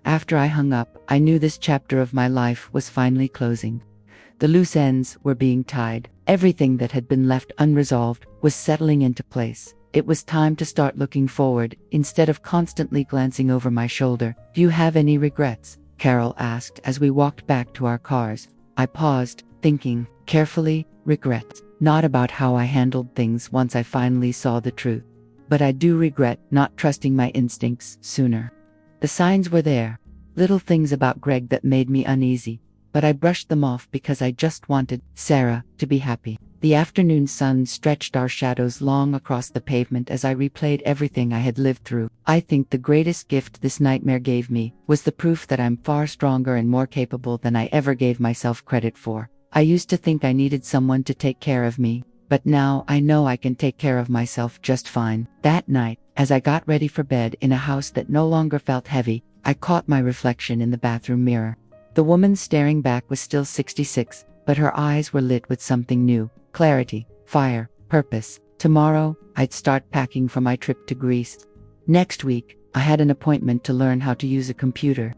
After I hung up, I knew this chapter of my life was finally closing. The loose ends were being tied. Everything that had been left unresolved was settling into place. It was time to start looking forward, instead of constantly glancing over my shoulder. Do you have any regrets? Carol asked as we walked back to our cars. I paused, thinking carefully. Regrets, not about how I handled things once I finally saw the truth. But I do regret not trusting my instincts sooner. The signs were there, little things about Greg that made me uneasy, but I brushed them off because I just wanted Sarah to be happy. The afternoon sun stretched our shadows long across the pavement as I replayed everything I had lived through. I think the greatest gift this nightmare gave me was the proof that I'm far stronger and more capable than I ever gave myself credit for. I used to think I needed someone to take care of me, but now I know I can take care of myself just fine. That night, as I got ready for bed in a house that no longer felt heavy, I caught my reflection in the bathroom mirror. The woman staring back was still 66, but her eyes were lit with something new. Clarity, fire, purpose. Tomorrow, I'd start packing for my trip to Greece. Next week, I had an appointment to learn how to use a computer.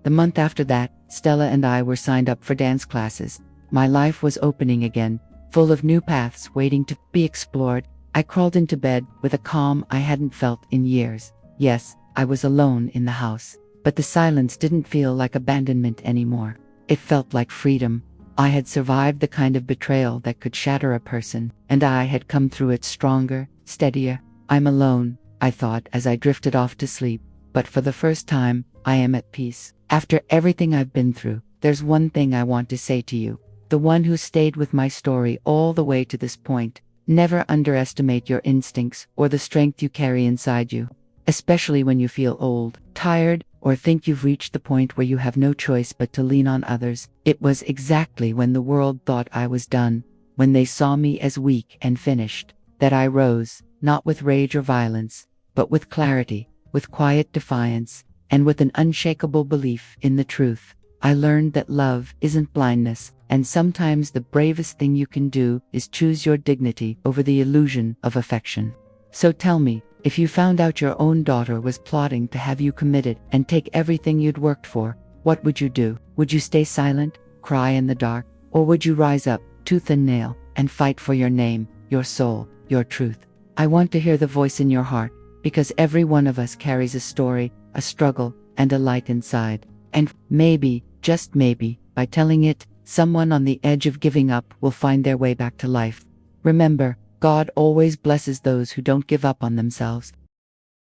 The month after that, Stella and I were signed up for dance classes. My life was opening again, full of new paths waiting to be explored. I crawled into bed with a calm I hadn't felt in years. Yes, I was alone in the house, but the silence didn't feel like abandonment anymore. It felt like freedom. I had survived the kind of betrayal that could shatter a person, and I had come through it stronger, steadier. I'm alone, I thought as I drifted off to sleep, but for the first time, I am at peace. After everything I've been through, there's one thing I want to say to you, the one who stayed with my story all the way to this point. Never underestimate your instincts or the strength you carry inside you, especially when you feel old, tired, or think you've reached the point where you have no choice but to lean on others. It was exactly when the world thought I was done, when they saw me as weak and finished, that I rose, not with rage or violence, but with clarity, with quiet defiance, and with an unshakable belief in the truth. I learned that love isn't blindness, and sometimes the bravest thing you can do is choose your dignity over the illusion of affection. So tell me, if you found out your own daughter was plotting to have you committed and take everything you'd worked for, what would you do? Would you stay silent, cry in the dark, or would you rise up, tooth and nail, and fight for your name, your soul, your truth? I want to hear the voice in your heart, because every one of us carries a story, a struggle, and a light inside. And maybe, just maybe, by telling it, someone on the edge of giving up will find their way back to life. Remember, God always blesses those who don't give up on themselves.